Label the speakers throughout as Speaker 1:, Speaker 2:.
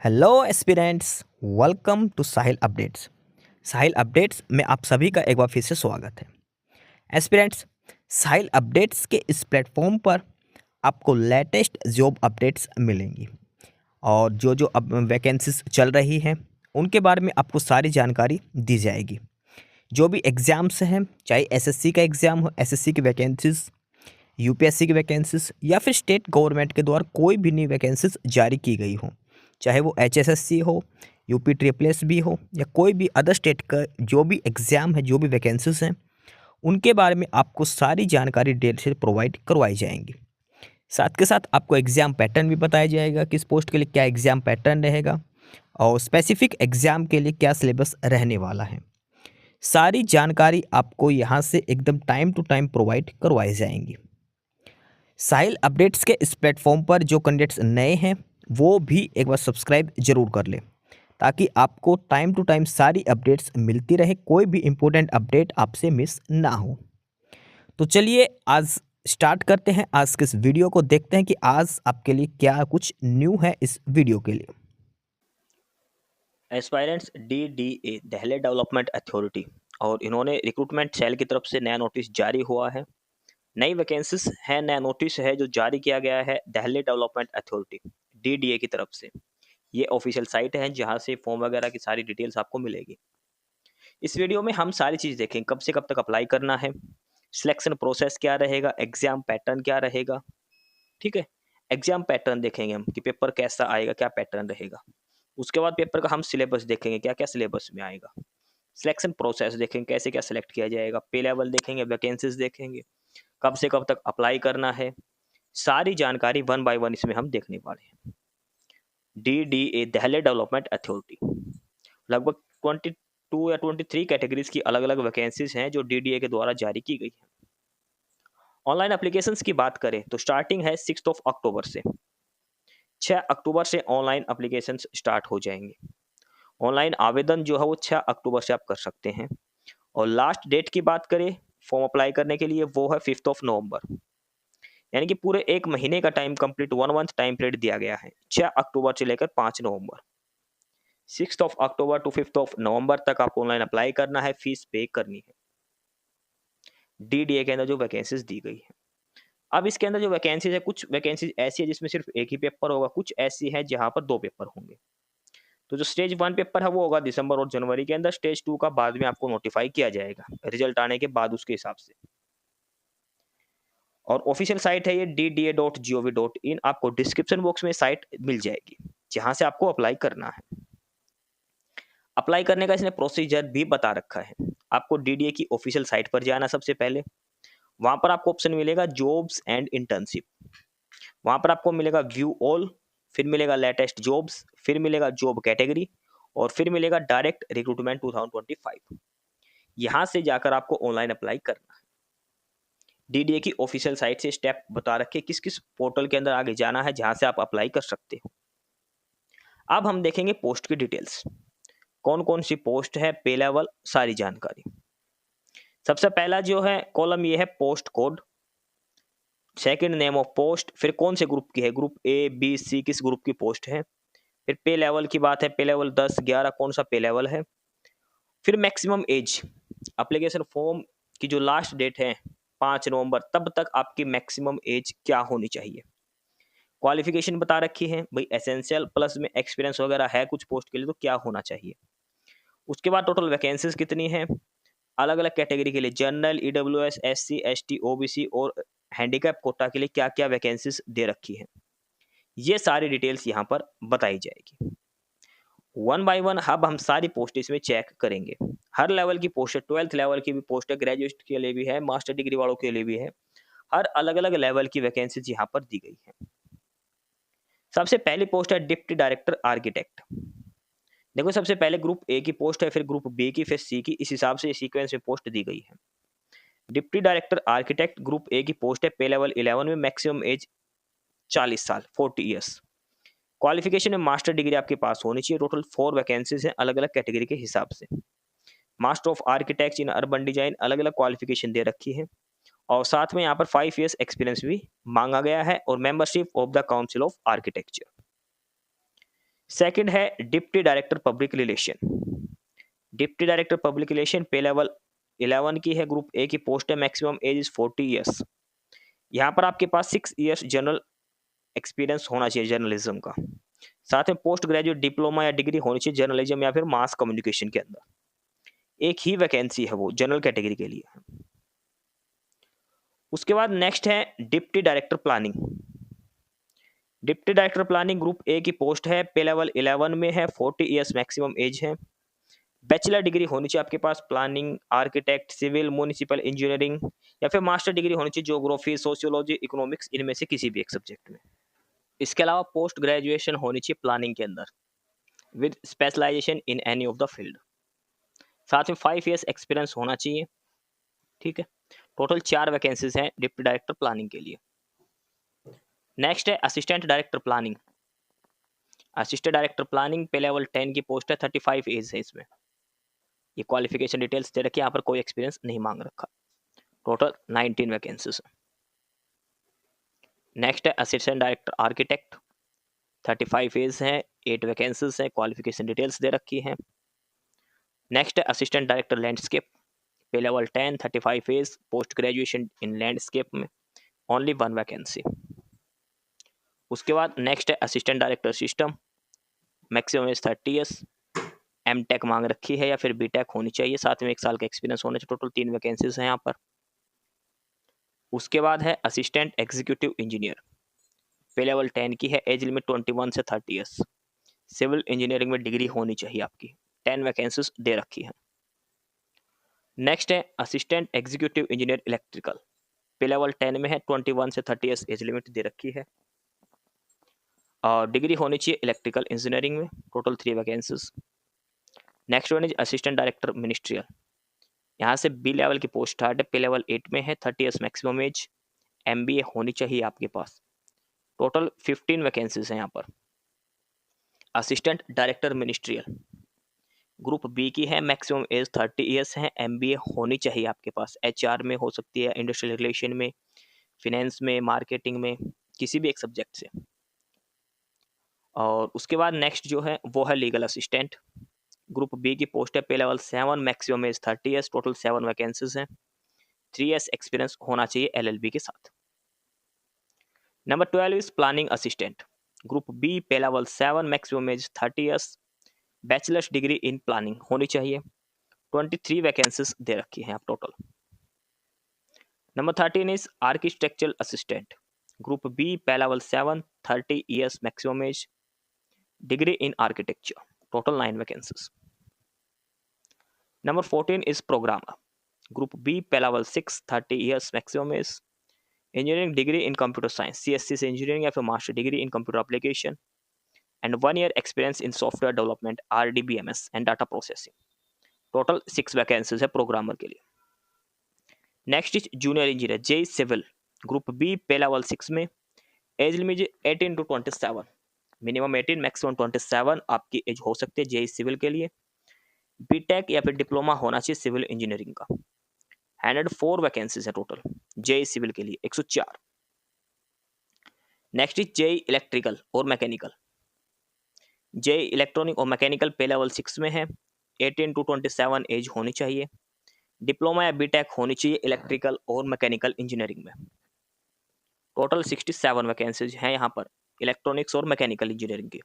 Speaker 1: Hello aspirants, welcome to Sahil updates. Sahil updates में आप सभी का एक बार फिर से स्वागत है। एस्पिरेंट्स, साहिल अपडेट्स के इस प्लेटफॉर्म पर आपको लेटेस्ट जॉब अपडेट्स मिलेंगी और जो अब वैकेंसीज चल रही हैं उनके बारे में आपको सारी जानकारी दी जाएगी। जो भी एग्ज़ाम्स हैं, चाहे एसएससी का एग्ज़ाम हो, एसएससी की वैकेंसीज, यूपीएससी की वैकेंसीज या फिर स्टेट गवर्नमेंट के द्वारा कोई भी नई वैकेंसीज जारी की गई हो, चाहे वो एचएसएससी हो, यूपी ट्रिपल एस भी हो या कोई भी अदर स्टेट का जो भी एग्ज़ाम है, जो भी वैकेंसीज हैं, उनके बारे में आपको सारी जानकारी डिटेल से प्रोवाइड करवाई जाएंगी। साथ के साथ आपको एग्ज़ाम पैटर्न भी बताया जाएगा, किस पोस्ट के लिए क्या एग्ज़ाम पैटर्न रहेगा और स्पेसिफिक एग्ज़ाम के लिए क्या सिलेबस रहने वाला है। सारी जानकारी आपको यहाँ से एकदम टाइम टू टाइम प्रोवाइड करवाई जाएंगी। साहिल अपडेट्स के इस प्लेटफॉर्म पर जो कैंडिडेट्स नए हैं वो भी एक बार सब्सक्राइब जरूर कर लें, ताकि आपको टाइम टू टाइम सारी अपडेट्स मिलती रहे, कोई भी इम्पोर्टेंट अपडेट आपसे मिस ना हो। तो चलिए आज स्टार्ट करते हैं, आज के इस वीडियो को देखते हैं कि आज आपके लिए क्या कुछ न्यू है इस वीडियो के लिए।
Speaker 2: Aspirants DDA Delhi development authority और इन्होंने रिक्रूटमेंट सेल की तरफ से नया नोटिस जारी हुआ है। नई वैकेंसीज है, नया नोटिस है जो जारी किया गया है दहली डेवलपमेंट अथॉरिटी DDA की तरफ से। ये ऑफिशियल साइट है जहां से फॉर्म वगैरह की सारी डिटेल्स आपको मिलेगी। इस वीडियो में हम सारी चीज़ देखेंगे, कब से कब तक अप्लाई करना है, सिलेक्शन प्रोसेस क्या रहेगा, एग्जाम पैटर्न क्या रहेगा। ठीक है, एग्जाम पैटर्न देखेंगे हम कि पेपर कैसा आएगा, क्या पैटर्न रहेगा। उसके बाद पेपर का हम सिलेबस देखेंगे, क्या क्या सिलेबस में आएगा। सिलेक्शन प्रोसेस देखेंगे, कैसे क्या सिलेक्ट किया जाएगा। पे लेवल देखेंगे, वैकेंसीज देखेंगे, कब से कब तक अप्लाई करना है। सारी जानकारी वन बाय वन इसमें हम देखने वाले हैं। DDA दहली डेवलपमेंट अथॉरिटी, लगभग 22 या 23 कैटेगरीज की अलग अलग वैकेंसीज हैं जो DDA के द्वारा जारी की गई है। ऑनलाइन एप्लीकेशंस की बात करें तो स्टार्टिंग है 6 अक्टूबर से। 6 अक्टूबर से ऑनलाइन एप्लीकेशन स्टार्ट हो जाएंगे। ऑनलाइन आवेदन जो है वो 6 अक्टूबर से आप कर सकते हैं। और लास्ट डेट की बात करें फॉर्म अप्लाई करने के लिए, वो है 5 नवंबर। यानी कि पूरे एक महीने का time complete, 1 month time period दिया गया है, 6 अक्टूबर से लेकर 5 नवंबर। 6 अक्टूबर टू 5 नवंबर तक आपको ऑनलाइन अप्लाई करना है, फीस पे करनी है। DDA के अंदर जो वैकेंसीज दी गई है, अब इसके अंदर जो वैकेंसीज है, कुछ वैकेंसीज ऐसी है जिसमें सिर्फ एक ही पेपर होगा, कुछ ऐसी है जहां पर 2 पेपर होंगे। तो जो स्टेज 1 पेपर है वो होगा दिसंबर और जनवरी के अंदर, स्टेज 2 का बाद में आपको नोटिफाई किया जाएगा रिजल्ट आने के बाद उसके हिसाब से। और ऑफिशियल साइट है ये dda.gov.in, आपको डिस्क्रिप्शन बॉक्स में साइट मिल जाएगी जहां से आपको अप्लाई करना है। अप्लाई करने का इसने प्रोसीजर भी बता रखा है। आपको DDA की ऑफिशियल साइट पर जाना, सबसे पहले वहां पर आपको ऑप्शन मिलेगा जॉब्स एंड इंटर्नशिप। वहां पर आपको मिलेगा व्यू ऑल, फिर मिलेगा लेटेस्ट जॉब्स, फिर मिलेगा जॉब कैटेगरी और फिर मिलेगा डायरेक्ट रिक्रूटमेंट 2025। यहां से जाकर आपको ऑनलाइन अप्लाई करना है। DDA की ऑफिशियल साइट से स्टेप बता रखे किस किस पोर्टल के अंदर आगे जाना है जहां से आप अप्लाई कर सकते हो। अब हम देखेंगे पोस्ट की डिटेल्स, कौन कौन सी पोस्ट है, पे लेवल, सारी जानकारी। सबसे पहला जो है कॉलम ये है post code, second name of post, फिर कौन से ग्रुप की है, ग्रुप A B C किस ग्रुप की पोस्ट है। फिर पे लेवल की बात है, पे लेवल 10 11 कौन सा पे लेवल है। फिर मैक्सिमम एज, एप्लीकेशन फॉर्म की जो लास्ट डेट है 5 नवंबर, तब तक आपकी मैक्सिमम एज क्या होनी चाहिए। क्वालिफिकेशन बता रखी है भाई, एसेंशियल प्लस में एक्सपीरियंस वगैरह है कुछ पोस्ट के लिए तो क्या होना चाहिए। उसके बाद टोटल वैकेंसीज कितनी है, अलग अलग कैटेगरी के लिए general, EWS, SC ST OBC और हैंडीकैप कोटा के लिए क्या क्या वैकेंसीज दे रखी है, ये सारी डिटेल्स यहाँ पर बताई जाएगी। वन बाय वन अब हम सारी पोस्ट इसमें चेक करेंगे। हर लेवल की पोस्ट है, 12th लेवल की भी पोस्ट है, ग्रेजुएट के लिए भी है, मास्टर डिग्री वालों के लिए भी है। हर अलग अलग लेवल की वैकेंसीज यहाँ पर दी गई है। सबसे पहली पोस्ट है डिप्टी डायरेक्टर आर्किटेक्ट। देखो सबसे पहले ग्रुप A की पोस्ट है, फिर ग्रुप B की, फिर C की, इस हिसाब से सीक्वेंस में पोस्ट दी गई है। Deputy director architect group A की पोस्ट है, पे लेवल 11 में, मैक्सिमम एज 40 साल 40 ईयर्स। क्वालिफिकेशन में मास्टर डिग्री आपके पास होनी चाहिए। टोटल 4 वैकेंसीज हैं अलग अलग कैटेगरी के हिसाब से। Master of architect in urban design, अलग अलग क्वालिफिकेशन दे रखी है और साथ में यहाँ पर 5 ईयर्स एक्सपीरियंस भी मांगा गया है और membership of the council of architecture. Second है deputy director public relation. Deputy director public relation pay level 11 की है, ग्रुप ए की पोस्ट है, मैक्सिमम एज इज 40 ईयर्स। यहाँ पर आपके पास 6 ईयर्स जनरल एक्सपीरियंस होना चाहिए जर्नलिज्म का। साथ में पोस्ट ग्रेजुएट डिप्लोमा या डिग्री होनी चाहिए जर्नलिज्म या फिर मास कम्युनिकेशन के अंदर। एक ही वैकेंसी है वो जनरल कैटेगरी के लिए। उसके बाद नेक्स्ट है deputy director planning. Deputy director planning group A की पोस्ट है, पे लेवल 11 में है, 40 ईयर्स मैक्सिमम एज है। बैचलर डिग्री होनी चाहिए आपके पास planning, architect, civil, municipal engineering या फिर मास्टर डिग्री होनी चाहिए ज्योग्राफी, सोशियोलॉजी, इकोनॉमिक्स, इनमें से किसी भी एक सब्जेक्ट में। इसके अलावा पोस्ट ग्रेजुएशन होनी चाहिए प्लानिंग के अंदर with specialisation in any of the field. साथ में 5 ईयर्स एक्सपीरियंस होना चाहिए। ठीक है, टोटल 4 वैकेंसीज हैं डिप्टी डायरेक्टर प्लानिंग के लिए। नेक्स्ट है assistant director planning. Assistant director planning pay level 10 की पोस्ट है, 35 एज है इसमें। ये क्वालिफिकेशन डिटेल्स दे रखी है, यहाँ पर कोई एक्सपीरियंस नहीं मांग रखा। Total 19 vacancies. नेक्स्ट है असिस्टेंट डायरेक्टर आर्किटेक्ट, 35 एज है, 8 वैकेंसीज हैं, क्वालिफिकेशन डिटेल्स दे रखी है। नेक्स्ट है assistant director landscape, pay level 10, 35 age, post graduation in landscape में, ओनली 1 वैकेंसी। उसके बाद नेक्स्ट है assistant director system, maximum age 30 years, M tech मांग रखी है या फिर बी टेक होनी चाहिए, साथ में 1 साल का एक्सपीरियंस होना चाहिए। टोटल 3 वैकेंसीज हैं यहाँ पर। उसके बाद है असिस्टेंट एग्जीक्यूटिव इंजीनियर, पे लेवल 10 की है, एज लिमिट 21 से 30 ईयर्स, सिविल इंजीनियरिंग में डिग्री होनी चाहिए आपकी। 10 वैकेंसीज दे रखी है। नेक्स्ट है असिस्टेंट एग्जीक्यूटिव इंजीनियर इलेक्ट्रिकल, पे लेवल 10 में है, 21 से 30 ईयर्स एज लिमिट दे रखी है और डिग्री होनी चाहिए इलेक्ट्रिकल इंजीनियरिंग में। Total 3 vacancies. Next one is assistant director ministerial, यहाँ से बी लेवल की पोस्ट स्टार्ट है, पे लेवल 8 में है, 30 ईयर्स मैक्सिमम एज, MBA होनी चाहिए आपके पास। टोटल 15 वैकेंसीज हैं यहाँ पर। Assistant director ministerial group B की है, मैक्सिमम एज 30 ईयर्स है, MBA होनी चाहिए आपके पास। HR में हो सकती है, इंडस्ट्रियल रिलेशन में, फिनेंस में, मार्केटिंग में, किसी भी एक सब्जेक्ट से। और उसके बाद नेक्स्ट जो है वो है लीगल असिस्टेंट, ग्रुप बी की पोस्ट है, pay level 7, maximum age 30 years, total 7 vacancies हैं। 3 ईयर्स एक्सपीरियंस होना चाहिए LLB के साथ। Number 12 is planning assistant, group B, pay level 7, maximum age 30 years, bachelor's degree in planning होनी चाहिए। 23 वैकेंसीज दे रखी हैं आप total. Number 13 is architectural assistant, group B, pay level 7, 30 years maximum as, degree in architecture, total 9 vacancies. Number 14 is programmer, group B, पे level 6, 30 years maximum is, engineering degree in computer science, CSC से engineering या फिर master degree in computer application and 1 year experience in software development, RDBMS and data processing. Total 6 vacancies है programmer के लिए। Next is junior engineer JEE civil, group B, pay level 6 में, age limit 18 to 27, minimum 18 maximum 27 आपकी as हो सकती है JEE civil के लिए। बीटेक या फिर डिप्लोमा होना चाहिए सिविल इंजीनियरिंग का। 104 वैकेंसीज है टोटल JEE सिविल के लिए, 104। नेक्स्ट इज JEE इलेक्ट्रिकल और मैकेनिकल, JEE इलेक्ट्रॉनिक और मैकेनिकल पे लेवल 6 में है, 18 to 27 एज होनी चाहिए। डिप्लोमा या बीटेक होनी चाहिए इलेक्ट्रिकल और मैकेनिकल इंजीनियरिंग में। टोटल 67 वैकेंसीज हैं यहाँ पर इलेक्ट्रॉनिक्स और मैकेनिकल इंजीनियरिंग की।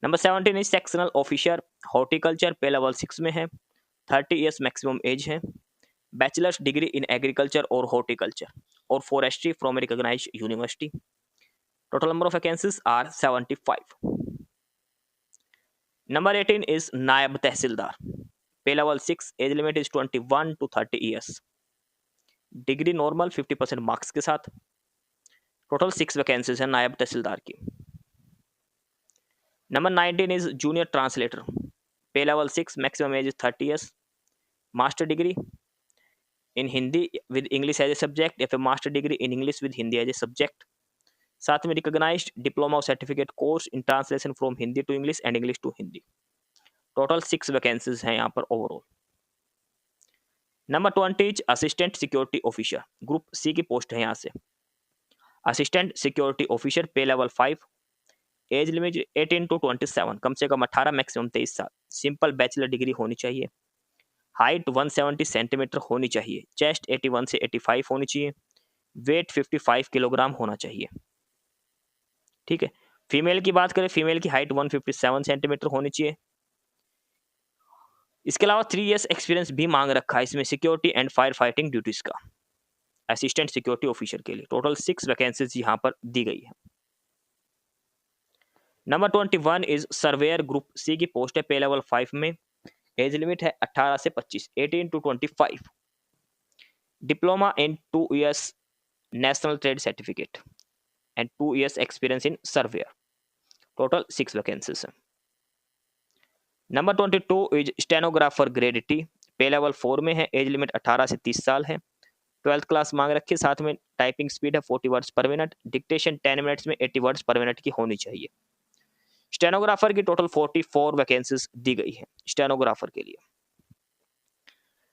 Speaker 2: Number 17 is sectional officer horticulture, pay level 6 में है, 30 ईयर्स मैक्सिमम एज है, बैचलर्स डिग्री इन एग्रीकल्चर और हॉर्टिकल्चर और forestry from recognised university. Total number of vacancies are 75। Number 18 is नायब तहसीलदार, pay level 6, age limit is 21 to 30 years, degree normal 50% marks के साथ। Total 6 vacancies है नायब तहसीलदार की। Number 19 is junior translator, pay level 6, maximum age 30 years, master degree in Hindi with English as a subject या फिर master degree in English with Hindi as a subject, साथ में रिकॉग्नाइज्ड डिप्लोमा और certificate course in translation from Hindi to English and English to Hindi. Total 6 vacancies हैं यहाँ पर overall. Number 20 assistant security officer, group C की post है यहाँ से। असिस्टेंट सिक्योरिटी ऑफिसर, पे लेवल 5, एज लिमिट 18 to 27, कम से कम 18 मैक्सिमम 23 साल। सिंपल बैचलर डिग्री होनी चाहिए। हाइट 170 सेंटीमीटर होनी चाहिए। चेस्ट 81 से 85 होनी चाहिए। वेट 55 किलोग्राम होना चाहिए। ठीक है। फीमेल की बात करें, फीमेल की हाइट 157 सेंटीमीटर होनी चाहिए। इसके अलावा 3 इयर्स एक्सपीरियंस भी मांग रखा है इसमें security and fire fighting duties का, असिस्टेंट सिक्योरिटी ऑफिसर के लिए। टोटल 6 वैकेंसीज यहाँ पर दी गई है। Number 21 is surveyor group C की पोस्ट है पे लेवल 5 में। एज लिमिट है 18 से 25, 18 to 25। Diploma in 2 years national trade certificate and 2 years experience in surveyor. Total 6 vacancies है। Number 22 is stenographer grade D, pay level 4 में है। As limit 18 से 30 साल है। 12th क्लास मांग रखी है। साथ में टाइपिंग स्पीड है 40 वर्ड्स पर मिनट। डिक्टेशन 10 मिनट्स में 80 वर्ड्स पर मिनट की होनी चाहिए। स्टेनोग्राफर की टोटल 44 वैकेंसीज दी गई है स्टेनोग्राफर के लिए।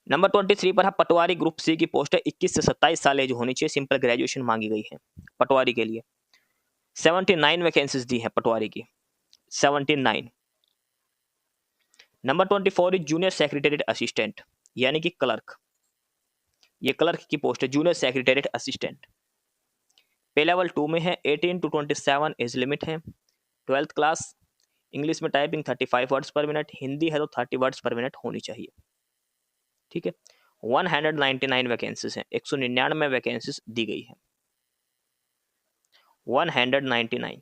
Speaker 2: नंबर 23 पर है पटवारी ग्रुप सी की पोस्ट है। 21 से 27 साल एज होनी चाहिए। सिंपल ग्रेजुएशन मांगी गई है पटवारी के लिए। 79 वैकेंसीज दी है पटवारी की, 79। Number 24 is junior secretariat assistant, यानी कि क्लर्क। ये क्लर्क की पोस्ट है, जूनियर सेक्रेटेरिएट असिस्टेंट। पे लेवल 2 में है। 18 to 27 एज लिमिट है। 12th class. इंग्लिश में टाइपिंग 35 वर्ड्स पर मिनट। हिंदी है तो 30 वर्ड्स पर मिनट होनी चाहिए। ठीक है। 199 वैकेंसीज हैं, 199 वैकेंसीज दी गई है। 199।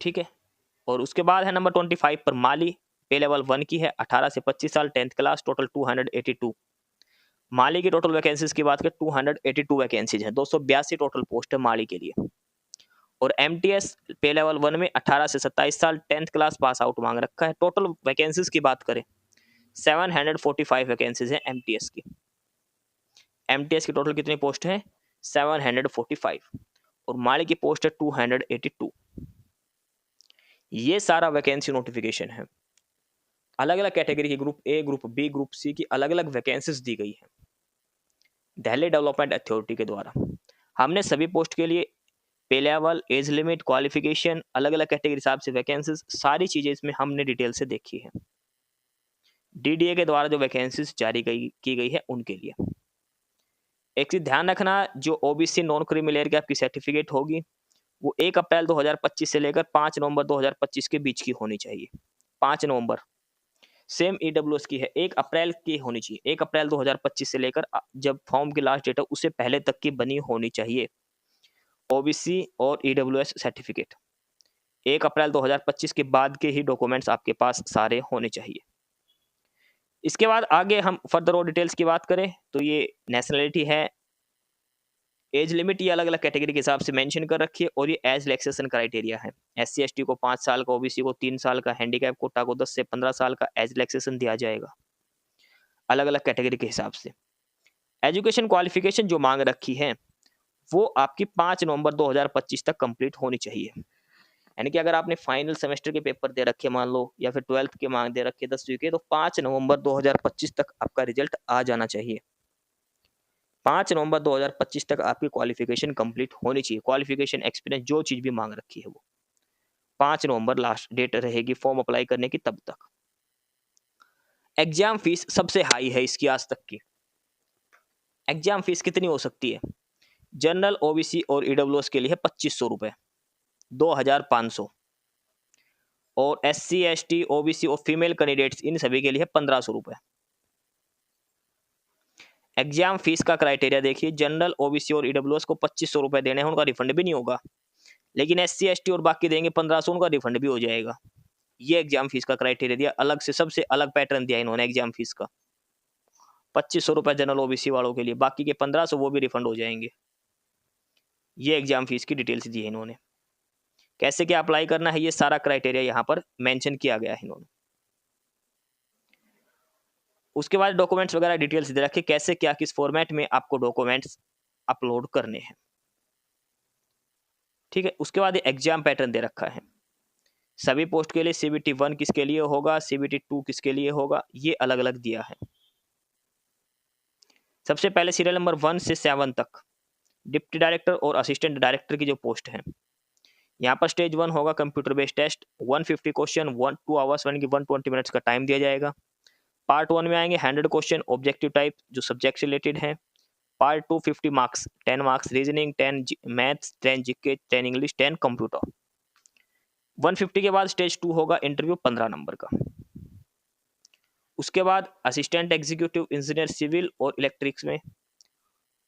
Speaker 2: ठीक है। और उसके बाद है नंबर 25 पर माली, पे लेवल 1 की है। 18 से 25 साल, 10th क्लास। टोटल 282। माली की टोटल वैकेंसीज की बात करें 282 वैकेंसीज है। 282 टोटल पोस्ट है माली के लिए। और एमटीएस पे लेवल 1 में 18 से 27 साल, 10th क्लास पास आउट मांग रखा है। टोटल वैकेंसीज की बात करें 745 वैकेंसीज है एमटीएस की। एमटीएस की टोटल कितनी पोस्ट है? 745। और माली की पोस्ट है 282। ये सारा वैकेंसी नोटिफिकेशन है। अलग अलग कैटेगरी की group A, group B, group C की अलग अलग वैकेंसीज दी गई है दिल्ली डेवलपमेंट अथॉरिटी के द्वारा। हमने सभी पोस्ट के लिए पे लेवल, एज लिमिट, क्वालिफिकेशन, अलग अलग कैटेगरी हिसाब से वैकेंसीज, सारी चीजें इसमें हमने डिटेल से देखी है। डीडीए के द्वारा जो वैकेंसीज जारी की गई है उनके लिए। एक चीज ध्यान रखना, जो ओबीसी नॉन क्रीमी लेयर की आपकी सर्टिफिकेट होगी वो 1 अप्रैल 2025 से लेकर 5 नवंबर 2025 के बीच की होनी चाहिए। 5 नवंबर। सेम ईडब्ल्यूएस की है, 1 अप्रैल की होनी चाहिए। 1 अप्रैल 2025 से लेकर जब फॉर्म की लास्ट डेट है उससे पहले तक की बनी होनी चाहिए ओबीसी और ईडब्ल्यूएस सर्टिफिकेट। 1 अप्रैल 2025 के बाद के ही डॉक्यूमेंट्स आपके पास सारे होने चाहिए। इसके बाद आगे हम फर्दर और डिटेल्स की बात करें तो ये नेशनलिटी है, एज लिमिट ये अलग अलग कैटेगरी के हिसाब से मेंशन कर रखी है। और ये एज रिलैक्सेशन क्राइटेरिया है। एससी एसटी को 5 साल का, ओबीसी को 3 साल का, हैंडीकैप कोटा को 10 से 15 साल का एज रिलैक्सेशन दिया जाएगा अलग अलग कैटेगरी के हिसाब से। एजुकेशन क्वालिफिकेशन जो मांग रखी है वो आपकी 5 नवंबर 2025 तक कंप्लीट होनी चाहिए। यानी कि अगर आपने फाइनल सेमेस्टर के पेपर दे रखे मान लो, या फिर 12th के मांग दे रखे 10वीं के, तो 5 नवंबर 2025 तक आपका रिजल्ट आ जाना चाहिए। 5 नवंबर 2025 तक आपकी क्वालिफिकेशन कंप्लीट होनी चाहिए। क्वालिफिकेशन, एक्सपीरियंस, जो चीज भी मांग रखी है वो 5 नवंबर लास्ट डेट रहेगी फॉर्म अप्लाई करने की, तब तक। एग्जाम फीस सबसे हाई है इसकी आज तक की। एग्जाम फीस कितनी हो सकती है? जनरल, ओबीसी और ईडब्ल्यूएस के लिए 2500 रुपए, 2500। और एससी, एसटी, ओबीसी और फीमेल कैंडिडेट्स इन सभी के लिए 1500 रुपए। एग्जाम फीस का क्राइटेरिया देखिए, जनरल, ओबीसी और ईडब्ल्यूएस को 2500 रुपए देने हैं, उनका रिफंड भी नहीं होगा। लेकिन एससी, एसटी और बाकी देंगे 1500, उनका रिफंड भी हो जाएगा। ये एग्जाम फीस का क्राइटेरिया दिया, अलग से सबसे अलग पैटर्न दिया इन्होंने एग्जाम फीस का। 2500 रुपए जनरल ओबीसी वालों के लिए, बाकी के 1500 वो भी रिफंड हो जाएंगे। ये एग्जाम फीस की डिटेल्स दी है इन्होंने। कैसे क्या अप्लाई करना है ये सारा क्राइटेरिया यहाँ पर मेंशन किया गया है इन्होंने। उसके बाद डॉक्यूमेंट्स वगैरह डिटेल्स दे रखे, कैसे क्या किस फॉर्मेट में आपको डॉक्यूमेंट्स अपलोड करने हैं। ठीक है। उसके बाद एग्जाम पैटर्न दे रखा है सभी पोस्ट के लिए। सीबीटी 1 किसके लिए होगा, सीबीटी 2 किसके लिए होगा, ये अलग अलग दिया है। सबसे पहले सीरियल नंबर 1 से 7 तक डिप्टी डायरेक्टर और असिस्टेंट डायरेक्टर की जो पोस्ट है, यहाँ पर स्टेज 1 होगा computer based test, 150 question, 2 hours यानी कि 120 मिनट्स का टाइम दिया जाएगा। पार्ट 1 में आएंगे 100 क्वेश्चन ऑब्जेक्टिव टाइप जो सब्जेक्ट से रिलेटेड है। Part 2 50 marks, 10 marks reasoning, 10 maths, 10 GK, 10 English, 10 computer. 150 के बाद स्टेज 2 होगा इंटरव्यू 15 नंबर का। उसके बाद असिस्टेंट एग्जीक्यूटिव इंजीनियर सिविल और इलेक्ट्रिक्स में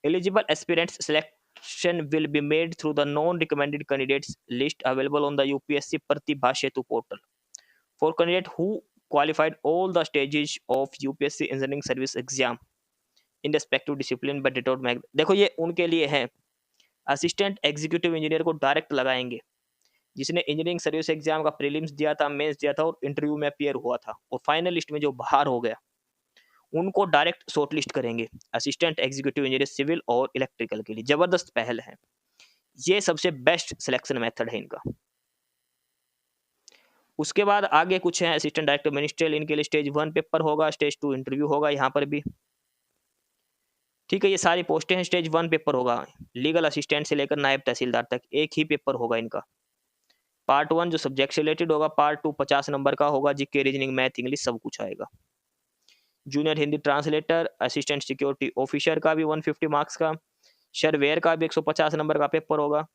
Speaker 2: eligible aspirants selection will be made through the non recommended candidates list available on the UPSC Pratibha Setu portal for candidate who qualified all the stages of UPSC engineering service exam in respective discipline but did not make। देखो ये उनके लिए है, assistant executive engineer को direct लगाएंगे जिसने engineering service exam का prelims दिया था, मेंस दिया था और इंटरव्यू में अपीयर हुआ था और फाइनल लिस्ट में जो बाहर हो गया उनको डायरेक्ट शॉर्ट लिस्ट करेंगे असिस्टेंट एग्जीक्यूटिव इंजीनियर सिविल और इलेक्ट्रिकल के लिए। जबरदस्त पहल है, ये सबसे बेस्ट सिलेक्शन मेथड है इनका। उसके बाद आगे कुछ है असिस्टेंट डायरेक्टर मिनिस्ट्रियल, इनके लिए स्टेज 1 पेपर होगा, स्टेज 2 इंटरव्यू होगा यहाँ पर भी। ठीक है, ये सारी पोस्टें हैं। स्टेज 1 पेपर होगा लीगल असिस्टेंट से लेकर नायब तहसीलदार तक, एक ही पेपर होगा इनका। पार्ट 1 जो सब्जेक्ट से रिलेटेड होगा, पार्ट 2 50 नंबर का होगा, जीके रीजनिंग मैथ इंग्लिश सब कुछ आएगा। Junior Hindi translator, assistant security officer का भी 150 मार्क्स का, सर्वेयर का भी 150 नंबर का पेपर होगा।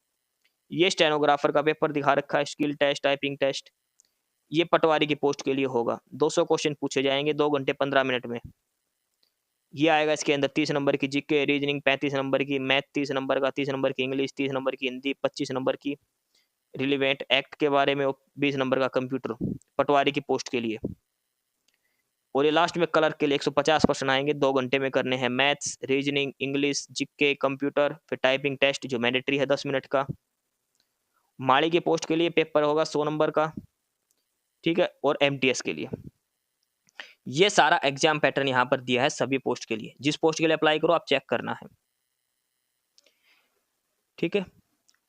Speaker 2: ये स्टेनोग्राफर का पेपर दिखा रखा है, स्किल टेस्ट, टाइपिंग टेस्ट। ये पटवारी की पोस्ट के लिए होगा, 200 क्वेश्चन पूछे जाएंगे 2 घंटे 15 मिनट में। ये आएगा इसके अंदर 30 नंबर की जीके, रीजनिंग 35 नंबर की, मैथ 30 नंबर का, 30 नंबर की इंग्लिश, 30 नंबर की हिंदी, 25 नंबर की रिलेवेंट एक्ट के बारे में, 20 नंबर का कंप्यूटर पटवारी की पोस्ट के लिए। और ये लास्ट में क्लर्क के लिए 150 क्वेश्चन आएंगे, 2 घंटे में करने हैं, maths, reasoning, English, GK, computer, फिर टाइपिंग टेस्ट जो मैंडेटरी है 10 मिनट का। माली की पोस्ट के लिए पेपर होगा 100 नंबर का, ठीक है, और एमटीएस के लिए। ये सारा एग्जाम पैटर्न यहाँ पर दिया है सभी पोस्ट के लिए, जिस पोस्ट के लिए अप्लाई करो आप चेक करना है, ठीक है।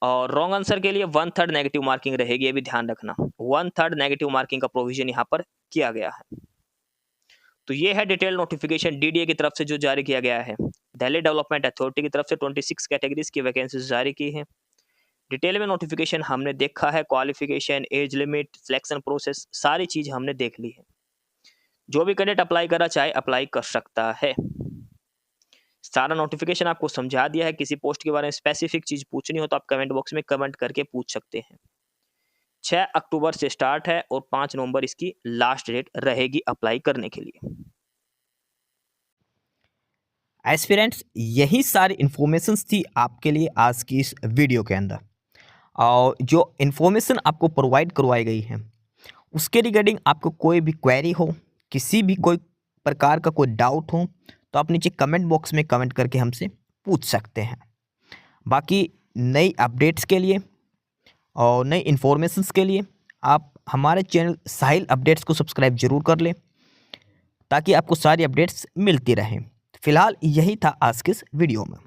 Speaker 2: और रॉन्ग आंसर के लिए 1/3 नेगेटिव मार्किंग रहेगी, ये भी ध्यान रखना, 1/3 नेगेटिव मार्किंग का प्रोविजन यहाँ पर किया गया है। तो ये है डिटेल नोटिफिकेशन डीडीए की तरफ से जो जारी किया गया है। दिल्ली डेवलपमेंट अथॉरिटी की तरफ से 26 कैटेगरीज की वैकेंसीज जारी की है। डिटेल में नोटिफिकेशन हमने देखा है, qualification, age limit, selection process, सारी चीज हमने देख ली है। जो भी कैंडिडेट अप्लाई करना चाहे अप्लाई कर सकता है। सारा नोटिफिकेशन आपको समझा दिया है। किसी पोस्ट के बारे में स्पेसिफिक चीज पूछनी हो तो आप कमेंट बॉक्स में कमेंट करके पूछ सकते हैं। 6 अक्टूबर से स्टार्ट है और 5 नवंबर इसकी लास्ट डेट रहेगी अप्लाई करने के लिए।
Speaker 1: एस्पिरेंट्स, यही सारी इन्फॉर्मेशंस थी आपके लिए आज की इस वीडियो के अंदर। और जो इन्फॉर्मेशन आपको प्रोवाइड करवाई गई है उसके रिगार्डिंग आपको कोई भी क्वेरी हो, किसी भी कोई प्रकार का कोई डाउट हो तो आप नीचे कमेंट बॉक्स में कमेंट करके हमसे पूछ सकते हैं। बाकी नई अपडेट्स के लिए और नई इन्फॉर्मेशंस के लिए आप हमारे चैनल साहिल अपडेट्स को सब्सक्राइब जरूर कर लें ताकि आपको सारी अपडेट्स मिलती रहें। फिलहाल यही था आज के इस वीडियो में।